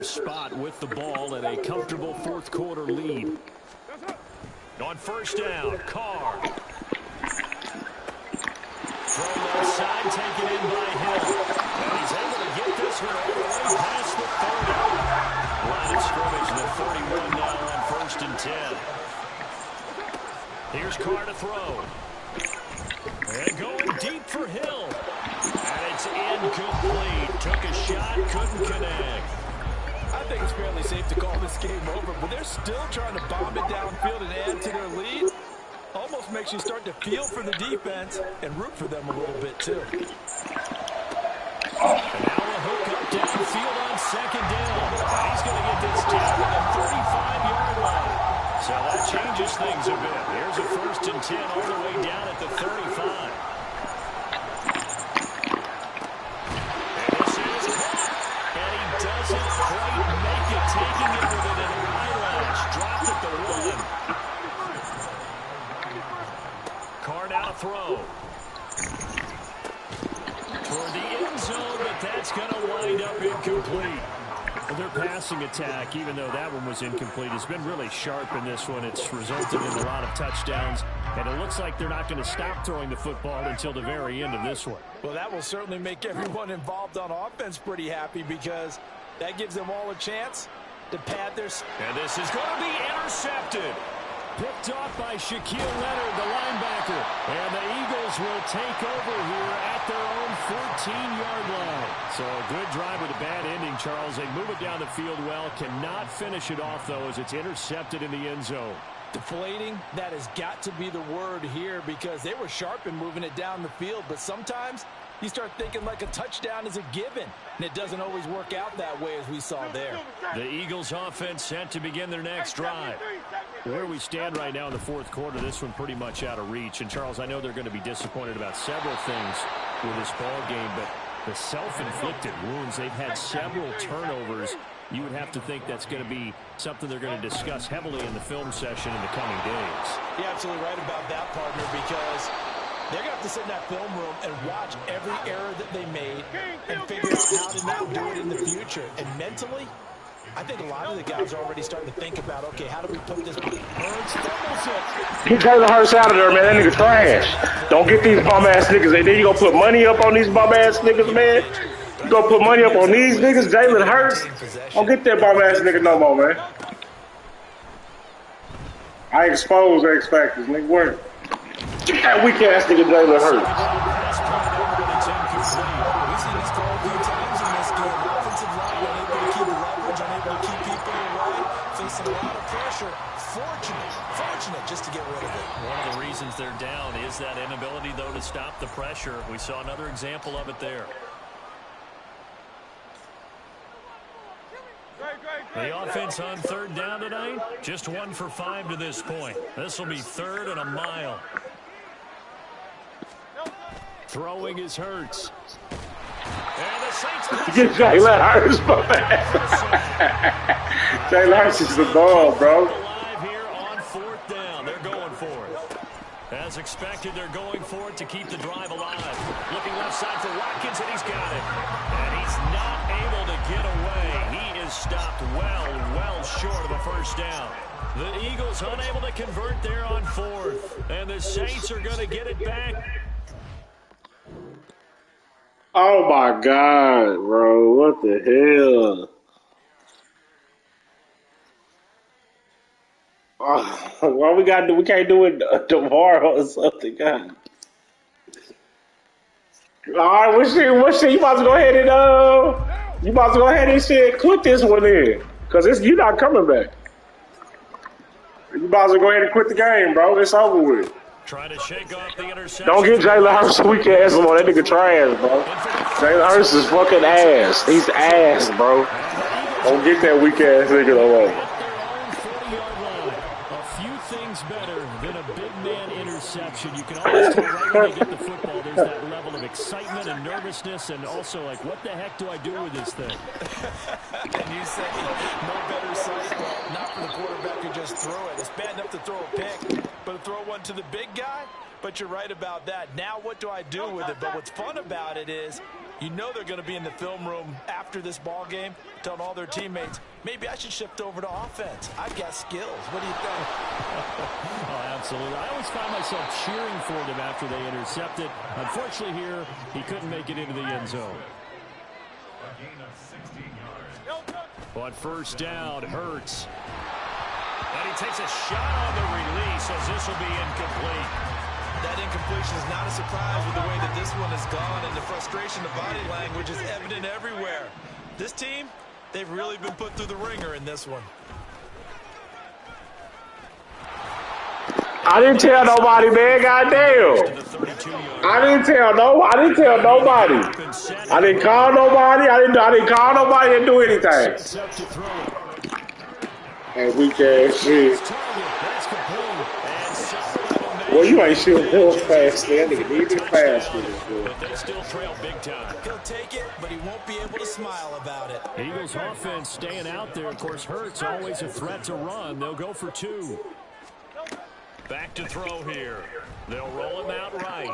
spot with the ball and a comfortable fourth quarter lead. On first down, Carr. Throw left side, taken in by Hill. And he's able to get this one all the way past the 30. Line of scrimmage, the 31 now on first and 10. Here's Carr to throw. And going deep for Hill. And it's incomplete. Took a shot, couldn't connect. I think it's fairly safe to call this game over, but they're still trying to bomb it downfield and add to their lead. Almost makes you start to feel for the defense and root for them a little bit, too. And now a hook up downfield on second down. And he's going to get this down to the 35-yard line. So that changes things a bit. Here's a first and 10 all the way down at the 35. And this is caught. And he doesn't quite make it, taking it with an eyelash. Dropped at the 1. Carr now to throw. Toward the end zone, but that's going to wind up incomplete. Well, their passing attack, even though that one was incomplete, has been really sharp in this one. It's resulted in a lot of touchdowns, and it looks like they're not going to stop throwing the football until the very end of this one. Well, that will certainly make everyone involved on offense pretty happy because that gives them all a chance to pad their... And this is going to be intercepted. Picked off by Shaquille Leonard, the linebacker. And the Eagles will take over here at their own 14-yard line. So a good drive with a bad ending, Charles. They move it down the field well. Cannot finish it off, though, as it's intercepted in the end zone. Deflating, that has got to be the word here because they were sharp in moving it down the field. But sometimes you start thinking like a touchdown is a given. And it doesn't always work out that way as we saw there. The Eagles offense set to begin their next drive. Where we stand right now in the fourth quarter, this one pretty much out of reach. And, Charles, I know they're going to be disappointed about several things with this ball game, but the self-inflicted wounds, they've had several turnovers. You would have to think that's going to be something they're going to discuss heavily in the film session in the coming days. You're absolutely right about that, partner, because they're going to have to sit in that film room and watch every error that they made and figure out how to not do it in the future. And mentally, I think a lot of the guys are already starting to think about, okay, how do we put this? Get Jalen Hurts out of there, man. That nigga trash. Don't get these bum-ass niggas. And then you going to put money up on these bum-ass niggas, man? You going to put money up on these niggas? Jalen Hurts? Don't get that bum-ass nigga no more, man. I expose X Factors, nigga. Work. Get that weak-ass nigga Jalen Hurts. A lot of pressure. Fortunate just to get rid of it. One of the reasons they're down is that inability, though, to stop the pressure. We saw another example of it there. The offense on third down tonight, just 1 for 5 to this point. This will be 3rd and a mile. Throwing is Hurts. And the Saints get Jalen Hurts, man. Jalen Hurts is the ball, bro. Alive here on 4th down. They're going for it. As expected, they're going for it to keep the drive alive. Looking left side for Watkins, and he's got it. And he's not able to get away. He is stopped well short of a first down. The Eagles unable to convert there on 4th. And the Saints are going to get it back. Oh my God, bro. What the hell? What we gotta do? We can't do it tomorrow or something, God. Alright, what shit? You about to go ahead and shit, quit this one in. Cause you're not coming back. You about to go ahead and quit the game, bro. It's over with. Trying to shake off the interception. Don't get Jalen Hurts a weak ass on that nigga trash, bro. Jalen Hurts is fucking ass. He's ass, bro. Don't get that weak ass nigga no more. A few things better than a big man interception. You can always tell right when they get the football, there's that level of excitement and nervousness, and also like, what the heck do I do with this thing? And you say no better sight, not for the quarterback who just threw it. It's bad enough to throw a pick, but to throw one to the big guy. But you're right about that. Now what do I do with it? But what's fun about it is You know they're going to be in the film room after this ball game telling all their teammates, maybe I should shift over to offense. I've got skills. What do you think? Oh, absolutely. I always find myself cheering for them after they intercepted. Unfortunately here, he couldn't make it into the end zone. On first down, Hurts. And he takes a shot on the release as this will be incomplete. That incompletion is not a surprise with the way that this one has gone, and the frustration of body language is evident everywhere. This team, they've really been put through the ringer in this one. I didn't tell nobody, man. Goddamn. I didn't tell nobody. I didn't call nobody. I didn't call nobody. Didn't do anything. And weak ass shit. Well, you ain't shooting real fast, man. That nigga needs to pass for this, boy. But they still trail big time. He'll take it, but he won't be able to smile about it. Eagles offense staying out there. Of course, Hurts always a threat to run. They'll go for 2. Back to throw here. They'll roll him out right.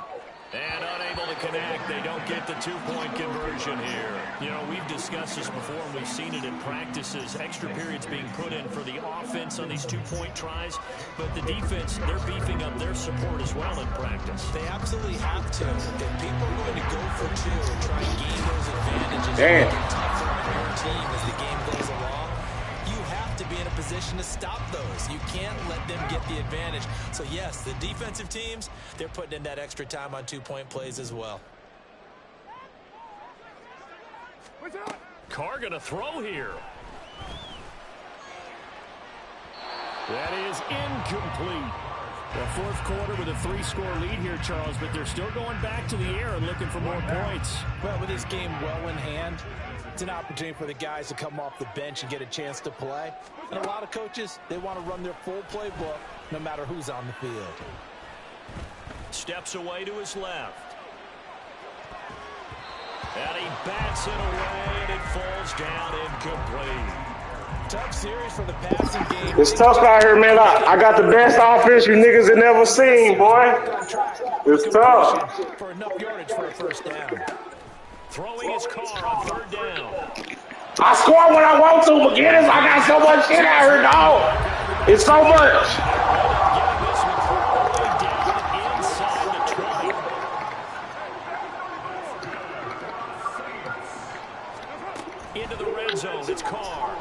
And unable to connect. They don't get the 2-point conversion here. You know, we've discussed this before, and we've seen it in practices. Extra periods being put in for the offense on these 2-point tries. But the defense, they're beefing up their support as well in practice. They absolutely have to. If people are going to go for 2 and try and gain those advantages, Damn. make it tougher on your team as the game goes along, you have to be in a position to stop those. You can't let them get the advantage. So, yes, the defensive teams, they're putting in that extra time on 2-point plays as well. Carr going to throw here. That is incomplete. The fourth quarter with a 3-score lead here, Charles, but they're still going back to the air and looking for more points. Well, with this game well in hand, it's an opportunity for the guys to come off the bench and get a chance to play. And a lot of coaches, they want to run their full playbook no matter who's on the field. Steps away to his left. And he bats it away, and it falls down incomplete. Tough series for the passing game. It's tough out here, man. I got the best offense you niggas have never seen, boy. It's tough. For enough yardage for a first down. Throwing his car on third down. I score when I want to, McGinnis. I got so much shit out here, dog. It's so much. Getting this one all the way down inside the 20. Into the red zone. It's Carr.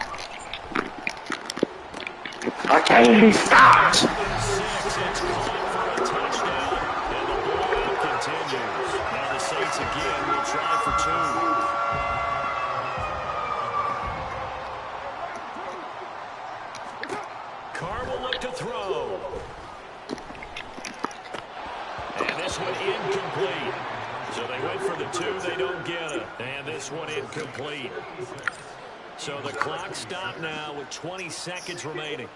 I can't be stopped. It's caught for a touchdown, and the blowout continues. Now the Saints again will try for 2. Carr will look to throw. And this one incomplete. So they went for the 2, they don't get it. And this one incomplete. So the clock stopped now with 20 seconds remaining.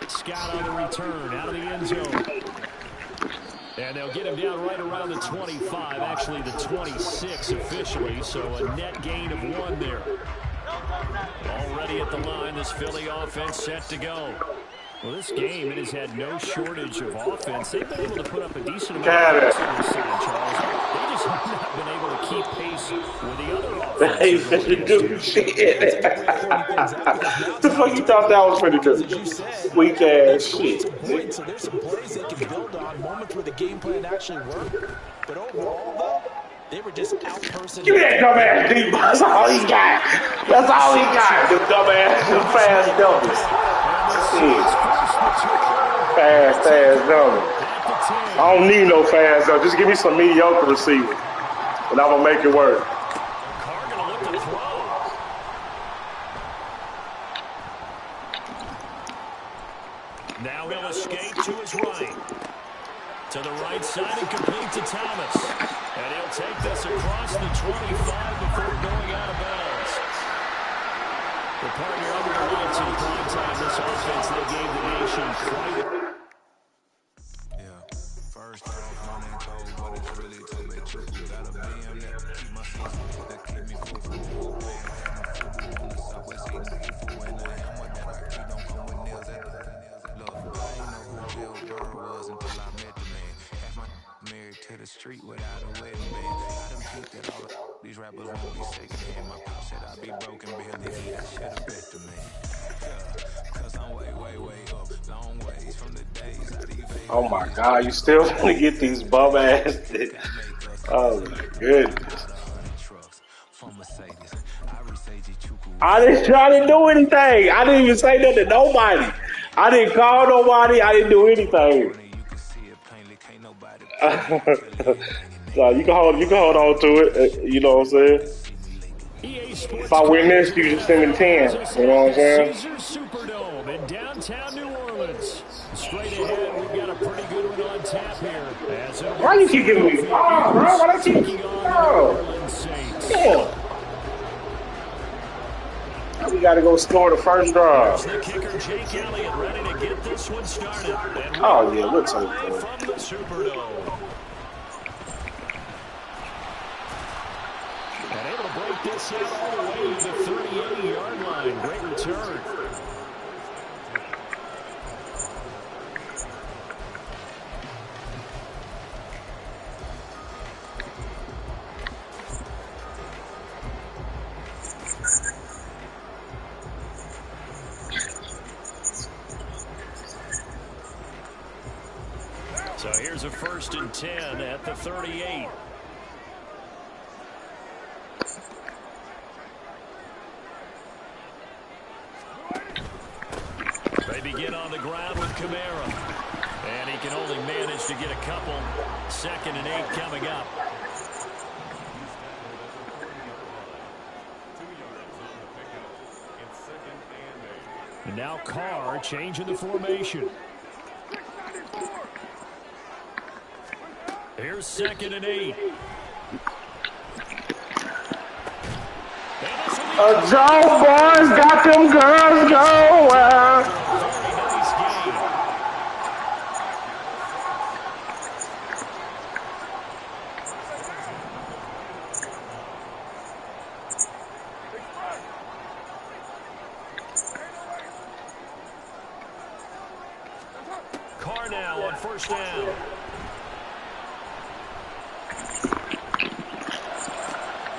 Scott on the return, out of the end zone. And they'll get him down right around the 25, actually the 26 officially, so a net gain of 1 there. Already at the line, this Philly offense set to go. Well, this game, it has had no shortage of offense. They've been able to put up a decent amount of points on this side, Charles. They just have not been able to keep pace with the other offense. They finna do shit. The fuck you thought that was finna do? Weak ass shit. So there's some plays they can build on, moments where the game plan actually worked. But overall, though, they were just out-personing. Give me that dumbass deep. That's all he got. That's all he got. The dumbass, the fast dummies. Shit. Fast ass dummy. I don't need no fast though. Just give me some mediocre receiver, and I'm gonna make it work. Carr gonna look to throw. Now he'll escape to his right. To the right side and complete to Thomas. And he'll take this across the 25 before going out of bounds. The partner under the lights in prime time. This offense, they gave the nation quite. Yeah, first off, my name told, but it's really to be true. Got a BM that keep my season, that keep me full. Man, on the southwest eating seafood, and the hammer that I keep don't come with nails at the look. I ain't know who Bill Burr was until I met the man. These rappers won't be sick again. My pop said I be broken, barely eat. I should've bet the man. Yeah, cause I'm way up. Long ways from the days I evaded. Oh my God, you still want to get these bum ass niggas. Oh my goodness. I didn't do anything. I didn't even say nothing to nobody. I didn't call nobody. I didn't do anything. So you can hold on to it. You know what I'm saying? If I win this, you just send me 10. You know what I'm saying? Superdome in downtown New Orleans. Straight ahead, we've got a pretty good one on tap here. Why you keep giving me the ball, bro? Why do you keep Damn. We got to go score the first drive. The kicker, Jake Elliott, ready to get this one started. Oh, yeah, we'll take it. From the Superdome. And able to break this out all the way to the 38-yard line. Great return. So here's a 1st and 10 at the 38. They begin on the ground with Kamara. And he can only manage to get a couple. 2nd and 8 coming up. And now Carr changing the formation. Here's 2nd and 8. Joe boys got them girls going. Nice game. Carr now on 1st down.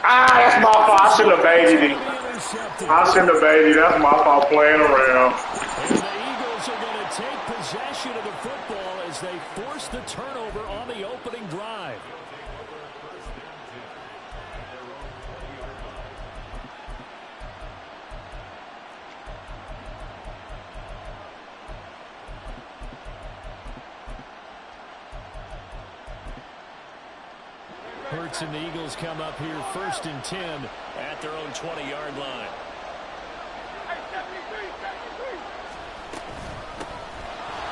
That's my fault. I shouldn't have baited him. That's my fault playing around. And the Eagles are going to take possession of the football as they force the turnover on the opening drive. Hurts and the Eagles come up here 1st and 10 at their own 20-yard line.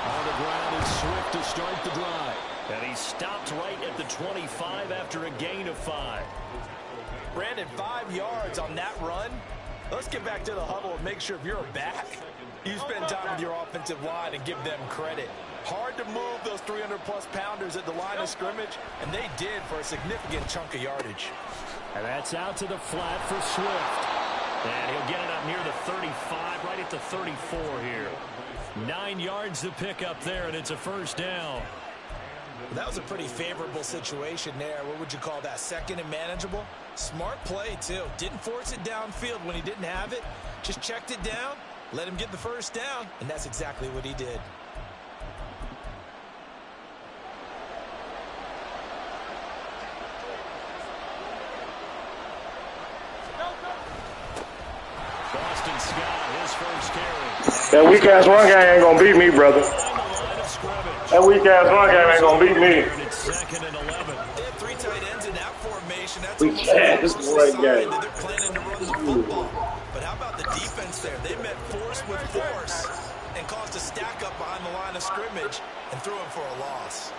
On the ground is Swift to start the drive. And he stopped right at the 25 after a gain of 5. Brandon, 5 yards on that run. Let's get back to the huddle and make sure if you're a back, you spend time with your offensive line and give them credit. Hard to move those 300-plus pounders at the line of scrimmage, and they did for a significant chunk of yardage. And that's out to the flat for Swift. And he'll get it up near the 35, right at the 34 here. 9 yards to pick up there, and it's a 1st down. That was a pretty favorable situation there. What would you call that? 2nd and manageable? Smart play, too. Didn't force it downfield when he didn't have it. Just checked it down, let him get the 1st down, and that's exactly what he did. Boston Scott, his 1st carry. That weak-ass run game ain't going to beat me, brother. That weak-ass run game ain't going to beat me. It's 2nd and 11. They have 3 tight ends in that formation. That's This is a great game. they're planning to run the football. But how about the defense there? They met force with force and caused a stack up behind the line of scrimmage and threw him for a loss.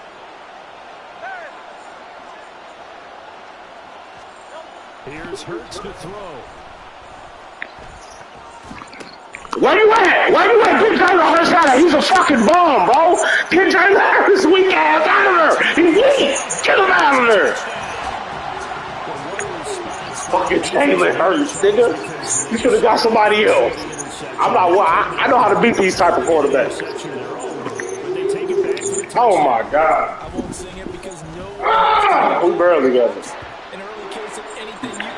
Here's Hurts to throw. Where you at? Get Jalen Hurts out of there. He's a fucking bum, bro. Get Jalen Hurts weak ass out of there. He's weak. Get him out of there. Fucking Jalen Hurts, nigga. You should have got somebody else. I know how to beat these type of quarterbacks. Oh my God. I won't sing it because We barely got this. in early case of anything you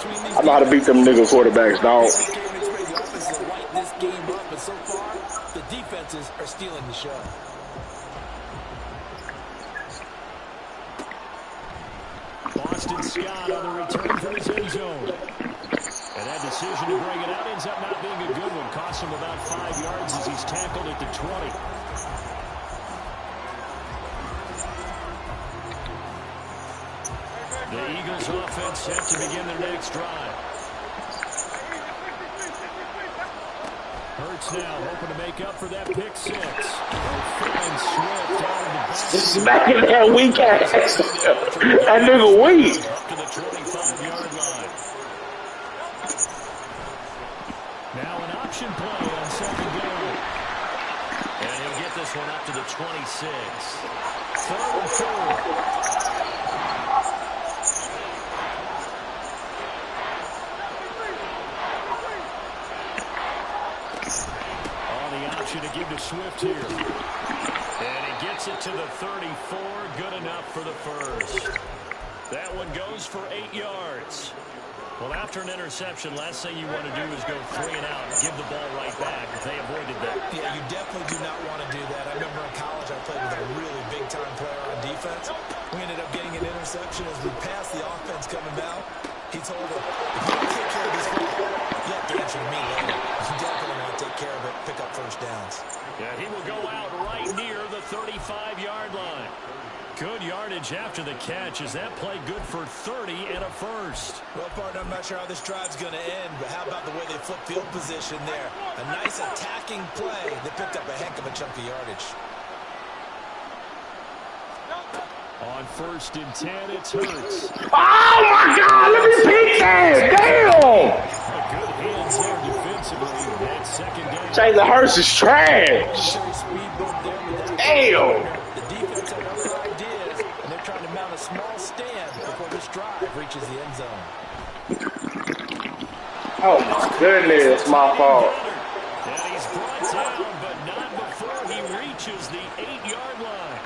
between these I know how to beat them nigga quarterbacks, dog. Can't expect the offense to light this game up, but so far, the defenses are stealing the show. Boston Scott on the return from his end zone. And that decision to bring it out ends up not being a good one. Costs him about 5 yards as he's tackled at the 20. The Eagles offense set to begin their next drive. Hurts now hoping to make up for that pick six. Finds Swift out of the back. Smacking that weak ass. That nigga weak. Up to the 25-yard line. Now an option play on second down. And he'll get this one up to the 26. 3rd and 4. To give to Swift here. And he gets it to the 34. Good enough for the first. That one goes for 8 yards. Well, after an interception, last thing you want to do is go 3 and out and give the ball right back. They avoided that. Yeah, you definitely do not want to do that. I remember in college I played with a really big-time player on defense. We ended up getting an interception as we passed the offense coming down. He told him, if you don't take care of this football, you have to answer to me later. You definitely want to take care of it, pick up first downs. Yeah, he will go out right near the 35-yard line. Good yardage after the catch. Is that play good for 30 and a first? Well, partner, I'm not sure how this drive's going to end, but how about the way they flip field position there? A nice attacking play that picked up a heck of a chunk of yardage. On 1st and 10, it's Hurts. Oh my God! Let me peek that. Damn. Good hands there defensively. That second down. Jalen Hurts is trash. Damn. The defense had other ideas, and they're trying to mount a small stand before this drive reaches the end zone. Oh my goodness, my fault. And he's brought down, but not before he reaches the 8-yard line.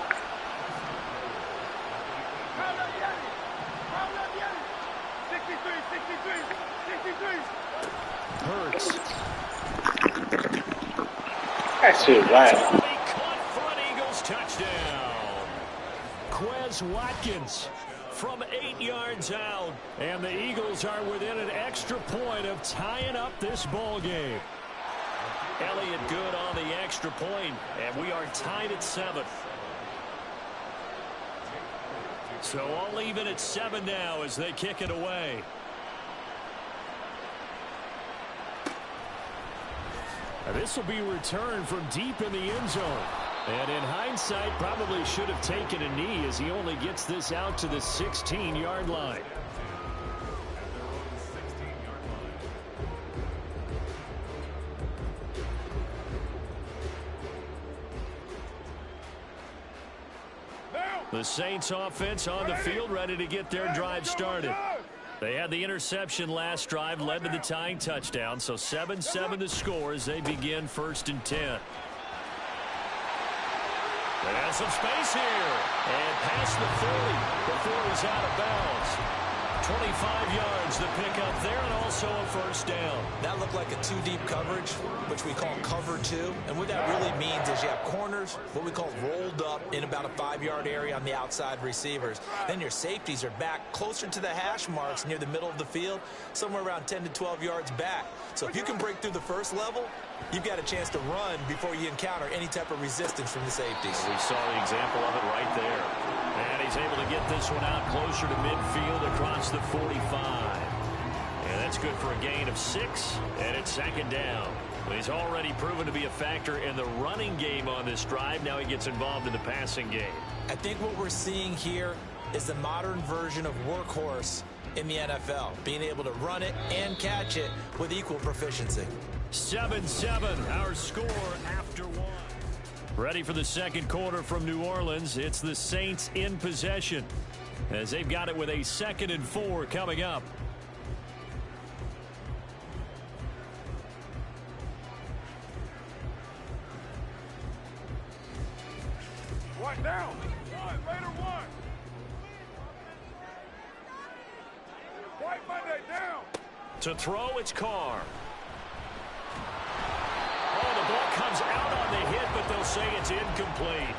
Hurts. That shit right. Caught front, Eagles touchdown. Quez Watkins from 8 yards out. And the Eagles are within an extra point of tying up this ball game. Elliott good on the extra point, and we are tied at 7. So all even at 7 now as they kick it away. This will be returned from deep in the end zone. And in hindsight, probably should have taken a knee as he only gets this out to the 16-yard line. The Saints offense on the field, ready to get their drive started. They had the interception last drive, led to the tying touchdown, so 7-7 the score as they begin 1st and 10. They have some space here, and past the 40 before he's out of bounds. 25 yards to pick up there, and also a first down. That looked like a 2-deep coverage, which we call cover 2. And what that really means is you have corners, what we call rolled up in about a 5-yard area on the outside receivers. Then your safeties are back closer to the hash marks near the middle of the field, somewhere around 10 to 12 yards back. So if you can break through the first level, you've got a chance to run before you encounter any type of resistance from the safeties. We saw the example of it right there. And he's able to get this one out closer to midfield across the 45. And that's good for a gain of 6, and it's 2nd down. Well, he's already proven to be a factor in the running game on this drive. Now he gets involved in the passing game. I think what we're seeing here is the modern version of workhorse in the NFL, being able to run it and catch it with equal proficiency. 7-7, our score after 1. Ready for the second quarter from New Orleans. It's the Saints in possession as they've got it with a 2nd and 4 coming up. One down. One, Raider 1. White Monday down. To throw, it's Carr. Oh, the ball comes out on the hit, but they'll say it's incomplete.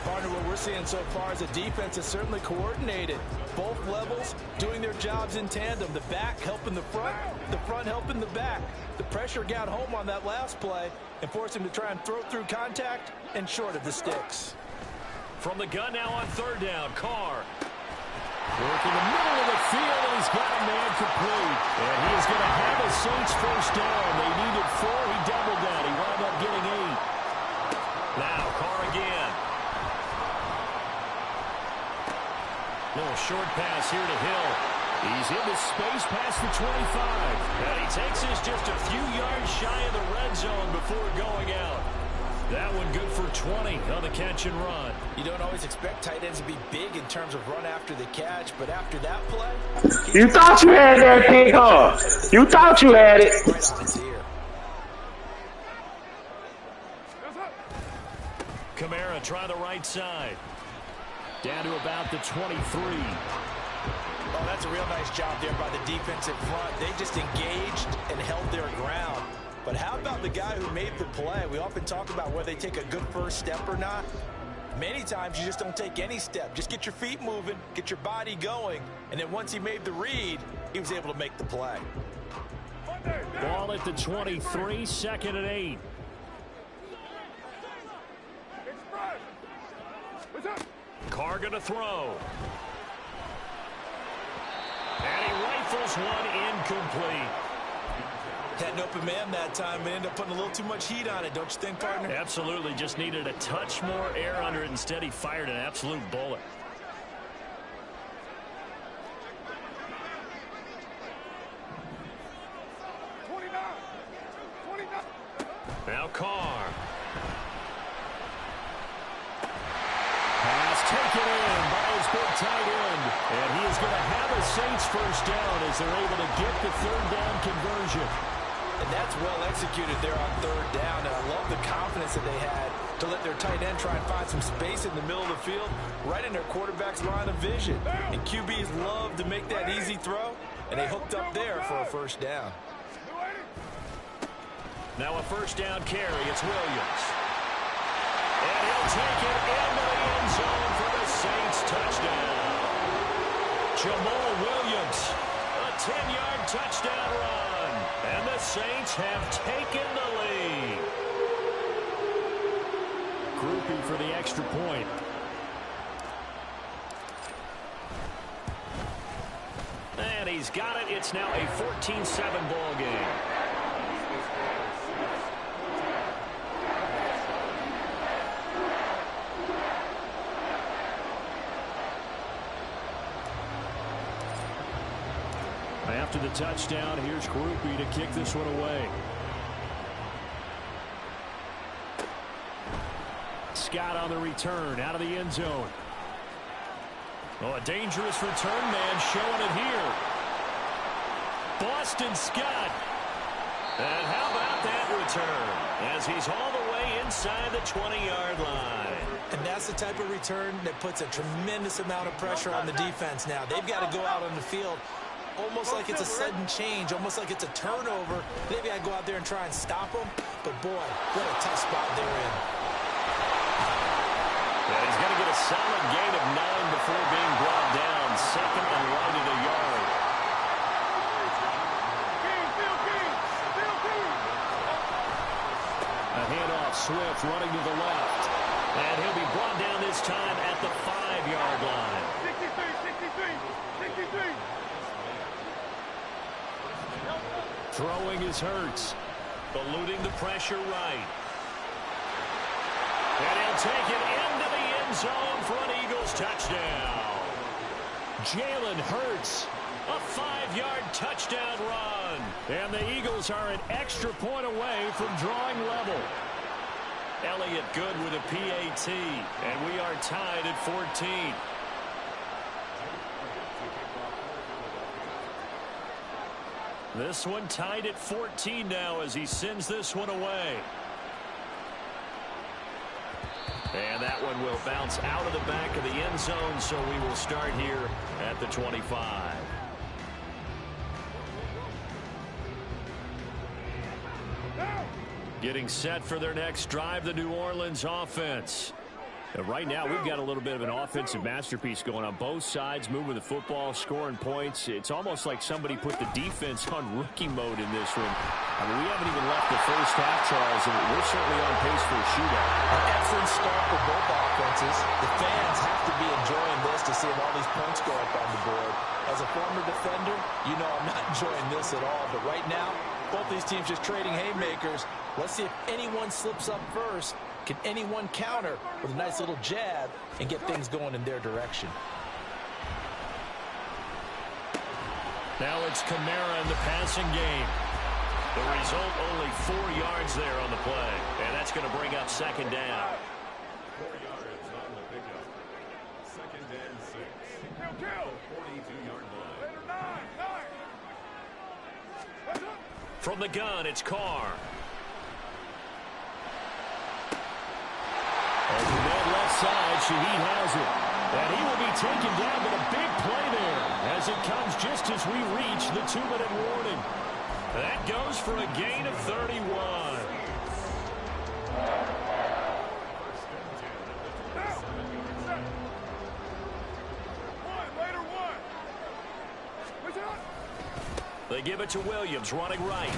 Partner, what we're seeing so far is the defense is certainly coordinated. Both levels doing their jobs in tandem. The back helping the front helping the back. The pressure got home on that last play and forced him to try and throw through contact and short of the sticks. From the gun now on third down, Carr. Working the middle of the field, and he's got a man complete. And he is going to have a Saints first down. They needed 4. He doubled that. He wound up getting 8. Now Carr again. Little short pass here to Hill. He's into space past the 25. And he takes us just a few yards shy of the red zone before going out. That one good for 20 on the catch and run. You don't always expect tight ends to be big in terms of run after the catch, but after that play... You thought you had that thing, huh? You thought you had it. Right on its ear. Kamara try the right side. Down to about the 23. Oh, that's a real nice job there by the defensive front. They just engaged and held their ground. But how about the guy who made the play? We often talk about whether they take a good first step or not. Many times you just don't take any step. Just get your feet moving, get your body going, and then once he made the read, he was able to make the play. Ball at the 23, second and 8. Carr gonna throw. And he rifles one incomplete. Had an open man that time and ended up putting a little too much heat on it, don't you think, partner? Absolutely, just needed a touch more air under it. Instead, he fired an absolute bullet. Now Carr. Pass taken in by his big tight end. And he is going to have a Saints first down as they're able to get the third down conversion. And that's well executed there on third down. And I love the confidence that they had to let their tight end try and find some space in the middle of the field, right in their quarterback's line of vision. And QBs love to make that easy throw, and they hooked up there for a first down. Now a first down carry. It's Williams. And he'll take it into the end zone for the Saints touchdown. Jamal Williams, a 10-yard touchdown run. And the Saints have taken the lead. Grouping for the extra point. And he's got it. It's now a 14-7 ball game. After the touchdown, here's Groupie to kick this one away. Scott on the return, out of the end zone. Oh, a dangerous return man showing it here. Boston Scott. And how about that return? As he's all the way inside the 20-yard line. And that's the type of return that puts a tremendous amount of pressure on the defense now. They've got to go out on the field almost like it's a sudden change, almost like it's a turnover. Maybe I go out there and try and stop them, but boy, what a tough spot they're in. And he's going to get a solid gain of 9 before being brought down. Second and right at a yard. A handoff, Swift running to the left. And he'll be brought down this time at the 5-yard line. 63. Throwing is Hurts. Eluding the pressure right. And he'll take it into the end zone for an Eagles touchdown. Jalen Hurts, a 5-yard touchdown run. And the Eagles are an extra point away from drawing level. Elliott good with a PAT. And we are tied at 14. This one tied at 14 now as he sends this one away. And that one will bounce out of the back of the end zone, so we will start here at the 25. Getting set for their next drive, the New Orleans offense. Right now, we've got a little bit of an offensive masterpiece going on both sides, moving the football, scoring points. It's almost like somebody put the defense on rookie mode in this one. I mean, we haven't even left the first half, Charles, and we're certainly on pace for a shootout. An excellent start for both offenses. The fans have to be enjoying this to see all these points go up on the board. As a former defender, you know I'm not enjoying this at all. But right now, both these teams just trading haymakers. Let's see if anyone slips up first. Can anyone counter with a nice little jab and get things going in their direction? Now it's Kamara in the passing game. The result, only 4 yards there on the play. And that's going to bring up second down. 4 yards on the pickup. Second and 6. Kill. 42-yard line. From the gun, it's Carr. As the man left side, Shaheed has it. And he will be taken down, but a big play there as it comes just as we reach the 2-minute warning. That goes for a gain of 31. They give it to Williams, running right.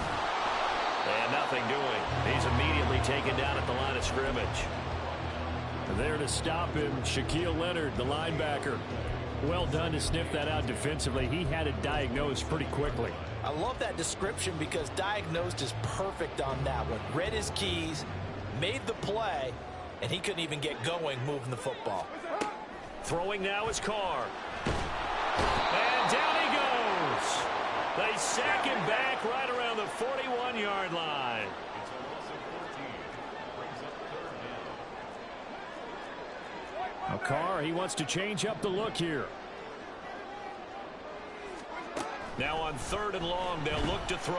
And nothing doing. He's immediately taken down at the line of scrimmage. There to stop him, Shaquille Leonard, the linebacker. Well done to sniff that out defensively. He had it diagnosed pretty quickly. I love that description because diagnosed is perfect on that one. Read his keys, made the play, and he couldn't even get going moving the football. Throwing now is Carr. And down he goes. They sack him back right around the 41-yard line. It's a loss of 14. Brings up third down. Now Carr, he wants to change up the look here. Now on 3rd and long, they'll look to throw.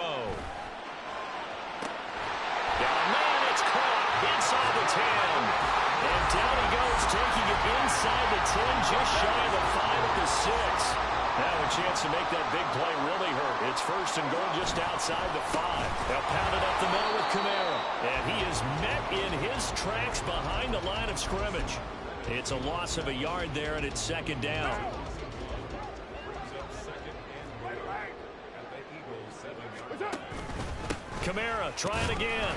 Down man, it's caught inside the 10. And down he goes, taking it inside the 10, just shy of the 5 at the 6. Now a chance to make that big play really hurt. It's 1st and goal just outside the 5. They'll pound it up the middle with Kamara. And he is met in his tracks behind the line of scrimmage. It's a loss of a yard there, and it's 2nd down. Kamara trying again.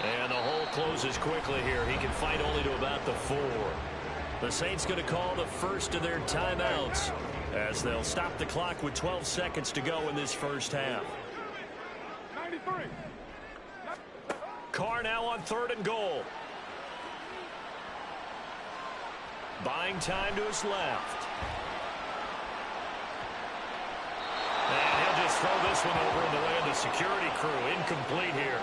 And the hole closes quickly here. He can fight only to about the 4. The Saints going to call the first of their timeouts as they'll stop the clock with 12 seconds to go in this first half. 93. Carr now on 3rd and goal. Buying time to his left. And he'll just throw this one over in the way of the security crew. Incomplete here.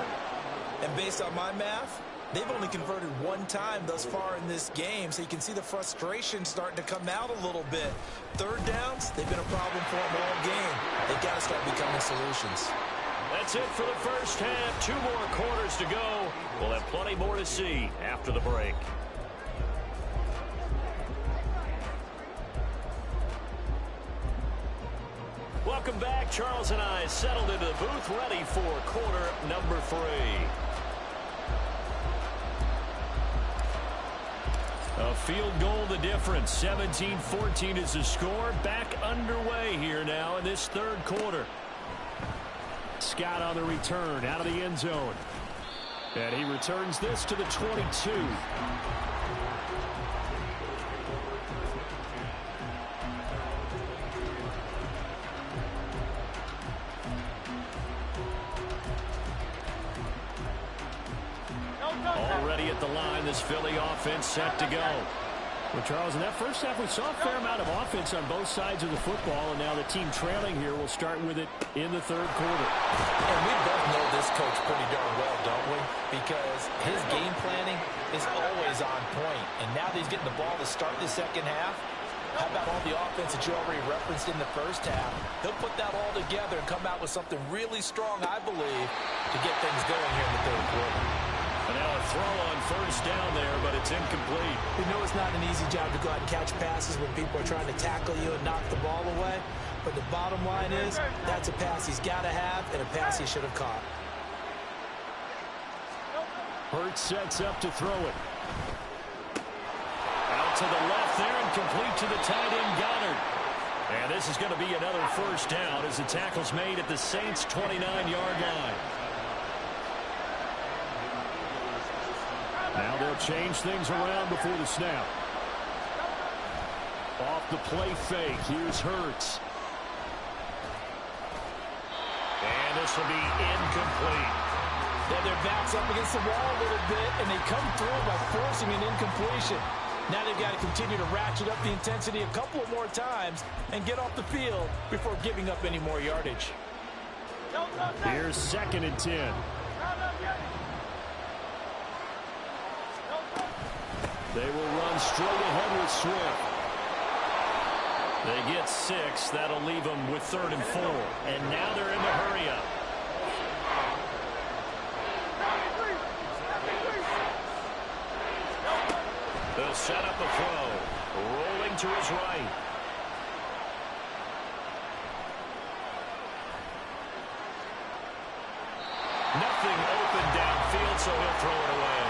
And based on my math, they've only converted 1 time thus far in this game, so you can see the frustration starting to come out a little bit. 3rd downs, they've been a problem for them all game. They've got to start becoming solutions. That's it for the first half. 2 more quarters to go. We'll have plenty more to see after the break. Welcome back. Charles and I settled into the booth, ready for quarter number 3. A field goal the difference. 17-14 is the score. Back underway here now in this 3rd quarter. Scott on the return out of the end zone. And he returns this to the 22. Already at the line, this Philly offense set to go. Well, Charles, in that first half, we saw a fair amount of offense on both sides of the football, and now the team trailing here will start with it in the 3rd quarter. And we both know this coach pretty darn well, don't we? Because his game planning is always on point. And now that he's getting the ball to start the 2nd half, how about all the offense that you already referenced in the first half? He'll put that all together and come out with something really strong, I believe, to get things going here in the 3rd quarter. And now a throw on 1st down there, but it's incomplete. We know it's not an easy job to go out and catch passes when people are trying to tackle you and knock the ball away. But the bottom line is, that's a pass he's got to have and a pass he should have caught. Hurts sets up to throw it. Out to the left there and complete to the tight end Goddard. And this is going to be another first down as the tackle's made at the Saints' 29-yard line. Now they'll change things around before the snap. Off the play fake. Here's Hurts. And this will be incomplete. Yeah, their back's up against the wall a little bit, and they come through by forcing an incompletion. Now they've got to continue to ratchet up the intensity a couple of more times and get off the field before giving up any more yardage. Here's 2nd and 10. They will run straight ahead with Swift. They get 6. That'll leave them with 3rd and 4. And now they're in the hurry-up. They'll set up a throw. Rolling to his right. Nothing open downfield, so he'll throw it away.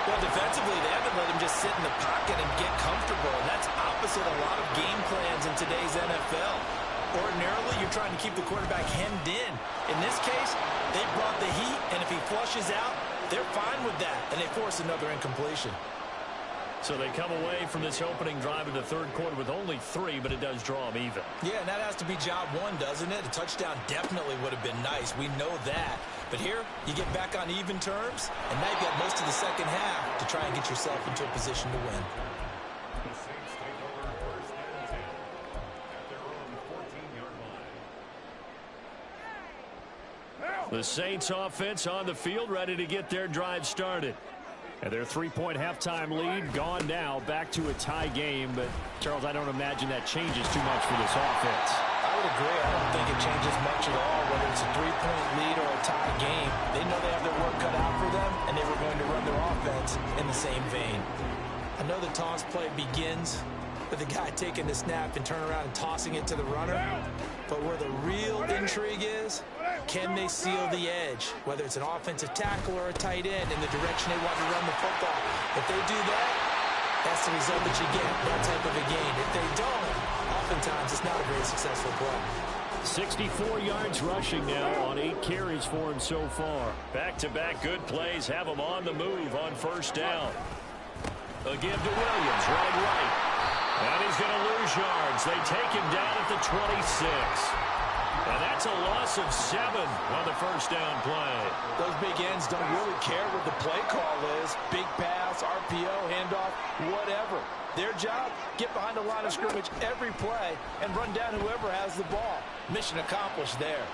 Well, defensively, they haven't let him just sit in the pocket and get comfortable. And that's opposite a lot of game plans in today's NFL. Ordinarily, you're trying to keep the quarterback hemmed in. In this case, they brought the heat, and if he flushes out, they're fine with that, and they force another incompletion. So they come away from this opening drive in the 3rd quarter with only 3, but it does draw them even. Yeah, and that has to be job 1, doesn't it? A touchdown definitely would have been nice. We know that. But here, you get back on even terms, and now you've got most of the second half to try and get yourself into a position to win. The Saints take over 1st and 10 at their own 14-yard line. The Saints offense on the field, ready to get their drive started. And their 3-point halftime lead gone now, back to a tie game. But, Charles, I don't imagine that changes too much for this offense. I would agree. I don't think it changes much at all, whether it's a 3-point lead or a tie game. They know they have their work cut out for them, and they were going to run their offense in the same vein. I know the toss play begins with the guy taking the snap and turning around and tossing it to the runner. But where the real intrigue is, can they seal the edge, whether it's an offensive tackle or a tight end, in the direction they want to run the football? If they do that, that's the result that you get, that type of a game. If they don't, oftentimes it's not a very successful play. 64 yards rushing now on 8 carries for him so far. Back-to-back good plays have him on the move on 1st down. A give to Williams, running right. And he's going to lose yards. They take him down at the 26. And that's a loss of 7 on the 1st down play. Those big ends don't really care what the play call is. Big pass, RPO, handoff, whatever. Their job, get behind the line of scrimmage every play and run down whoever has the ball. Mission accomplished there.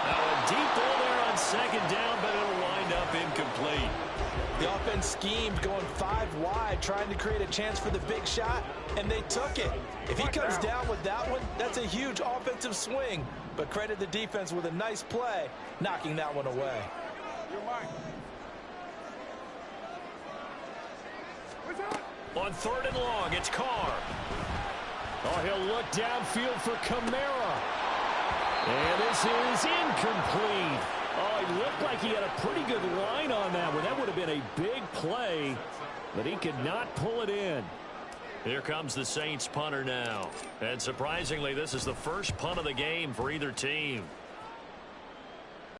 Now a deep ball there on 2nd down, but it'll wind up incomplete. The offense schemed going 5 wide, trying to create a chance for the big shot, and they took it. If he comes down with that one, that's a huge offensive swing. But credit the defense with a nice play, knocking that one away. On 3rd and long, it's Carr. Oh, he'll look downfield for Kamara. And this is incomplete. Oh, it looked like he had a pretty good line on that one. That would have been a big play, but he could not pull it in. Here comes the Saints punter now. And surprisingly, this is the first punt of the game for either team.